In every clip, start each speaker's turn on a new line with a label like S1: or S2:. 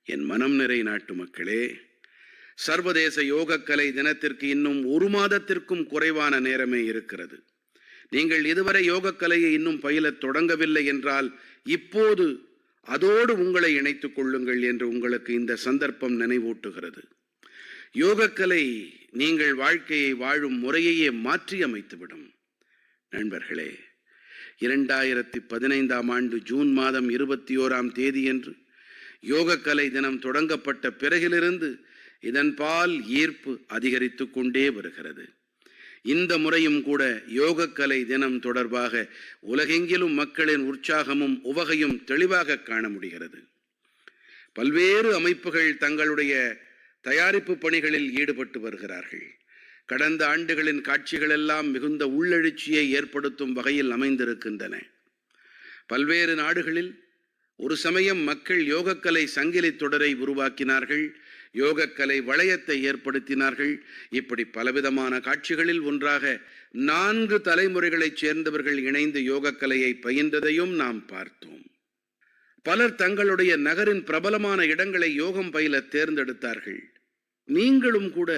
S1: என் மனம் நிறை நாட்டு மக்களே, சர்வதேச யோகக்கலை தினத்திற்கு இன்னும் ஒரு மாதத்திற்கும் குறைவான நேரமே இருக்கிறது. நீங்கள் இதுவரை யோகக்கலையை இன்னும் பயிலத் தொடங்கவில்லை என்றால் இப்போது அதோடு உங்களை இணைத்துக் கொள்ளுங்கள் என்று உங்களுக்கு இந்த சந்தர்ப்பம் நினைவூட்டுகிறது. யோகக்கலை நீங்கள் வாழ்க்கையை வாழும் முறையையே மாற்றியமைத்துவிடும். நண்பர்களே, 2015ஆம் ஆண்டு ஜூன் மாதம் 21ஆம் தேதியன்று யோகக்கலை தினம் தொடங்கப்பட்ட பிறகிலிருந்து இதன்பால் ஈர்ப்பு அதிகரித்து கொண்டே வருகிறது. இந்த முறையும் கூட யோகக்கலை தினம் தொடர்பாக உலகெங்கிலும் மக்களின் உற்சாகமும் உவகையும் தெளிவாக காண முடிகிறது. பல்வேறு அமைப்புகள் தங்களுடைய தயாரிப்பு பணிகளில் ஈடுபட்டு வருகிறார்கள். கடந்த ஆண்டுகளின் காட்சிகள் எல்லாம் மிகுந்த உள்ளெழுச்சியை ஏற்படுத்தும் வகையில் அமைந்திருக்கின்றன. பல்வேறு நாடுகளில் ஒரு சமயம் மக்கள் யோகக்கலை சங்கிலி தொடரை உருவாக்கினார்கள், யோகக்கலை வளையத்தை ஏற்படுத்தினார்கள். இப்படி பலவிதமான காட்சிகளில் ஒன்றாக 4 தலைமுறைகளைச் சேர்ந்தவர்கள் இணைந்து யோகக்கலையை பயின்றதையும் நாம் பார்த்தோம். பலர் தங்களுடைய நகரின் பிரபலமான இடங்களை யோகம் பயில தேர்ந்தெடுத்தார்கள். நீங்களும் கூட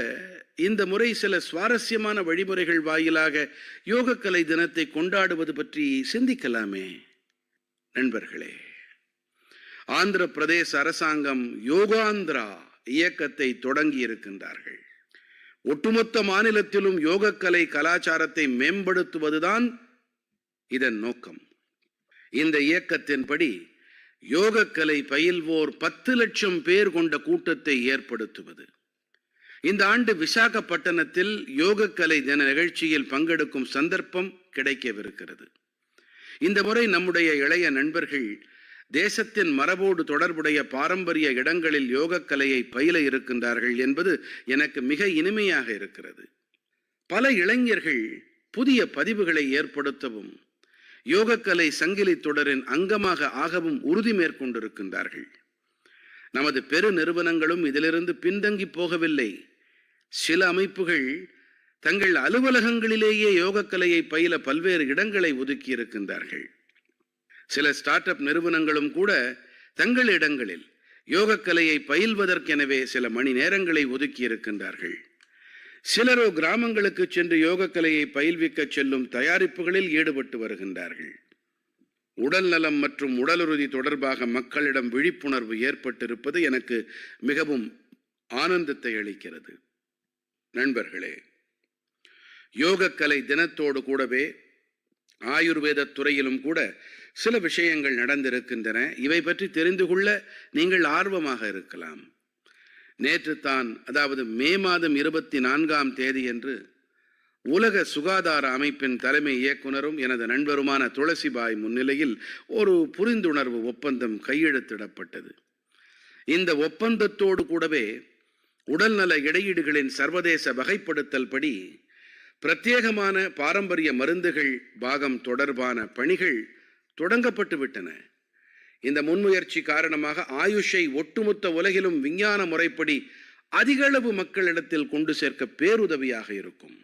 S1: இந்த முறை சில சுவாரஸ்யமான வழிமுறைகள் வாயிலாக யோகக்கலை தினத்தை கொண்டாடுவது பற்றி சிந்திக்கலாமே. நண்பர்களே, ஆந்திர பிரதேச அரசாங்கம் யோகாந்திரா இயக்கத்தை தொடங்கி இருக்கின்றார்கள். ஒட்டுமொத்த மாநிலத்திலும் யோகக்கலை கலாச்சாரத்தை மேம்படுத்துவதுதான் இதன் நோக்கம். இந்த இயக்கத்தின்படி யோகக்கலை பயில்வோர் 10 லட்சம் பேர் கொண்ட கூட்டத்தை ஏற்படுத்துவது. இந்த ஆண்டு விசாகப்பட்டினத்தில் யோகக்கலை தின நிகழ்ச்சியில் பங்கெடுக்கும் சந்தர்ப்பம் கிடைக்கவிருக்கிறது. இந்த முறை நம்முடைய இளைய நண்பர்கள் தேசத்தின் மரபோடு தொடர்புடைய பாரம்பரிய இடங்களில் யோகக்கலையை பயில இருக்கின்றார்கள் என்பது எனக்கு மிக இனிமையாக இருக்கிறது. பல இளைஞர்கள் புதிய பதிவுகளை ஏற்படுத்தவும் யோகக்கலை சங்கிலி தொடரின் அங்கமாக ஆகவும் உறுதி மேற்கொண்டிருக்கின்றார்கள். நமது பெரு நிறுவனங்களும் இதிலிருந்து பின்தங்கி போகவில்லை. சில அமைப்புகள் தங்கள் அலுவலகங்களிலேயே யோகக்கலையை பயில பல்வேறு இடங்களை ஒதுக்கி இருக்கின்றார்கள். சில ஸ்டார்ட் அப் நிறுவனங்களும் கூட தங்கள் இடங்களில் யோகக்கலையை பயில்வதற்கெனவே சில மணி நேரங்களை ஒதுக்கி இருக்கின்றார்கள். சிலரோ கிராமங்களுக்கு சென்று யோகக்கலையை பயில்விக்க செல்லும் தயாரிப்புகளில் ஈடுபட்டு வருகின்றார்கள். உடல் நலம் மற்றும் உடலுறுதி தொடர்பாக மக்களிடம் விழிப்புணர்வு ஏற்பட்டிருப்பது எனக்கு மிகவும் ஆனந்தத்தை அளிக்கிறது. நண்பர்களே, யோகக்கலை தினத்தோடு கூடவே ஆயுர்வேத துறையிலும் கூட சில விஷயங்கள் நடந்திருக்கின்றன. இவை பற்றி தெரிந்து கொள்ள நீங்கள் ஆர்வமாக இருக்கலாம். நேற்று தான், அதாவது மே மாதம் 24ஆம் தேதியன்று உலக சுகாதார அமைப்பின் தலைமை இயக்குனரும் எனது நண்பருமான துளசிபாய் முன்னிலையில் ஒரு புரிந்துணர்வு ஒப்பந்தம் கையெழுத்திடப்பட்டது. இந்த ஒப்பந்தத்தோடு கூடவே உடல்நல இடையீடுகளின் சர்வதேச வகைப்படுத்தல் படி பிரத்யேகமான பாரம்பரிய மருந்துகள் பாகம் தொடர்பான பணிகள் தொடங்கப்பட்டு விட்டன. இந்த முன்முயற்சி காரணமாக ஆயுஷை ஒட்டுமொத்த உலகிலும் விஞ்ஞான முறைப்படி அதிகளவு மக்களிடத்தில் கொண்டு சேர்க்க பேருதவியாக இருக்கும்.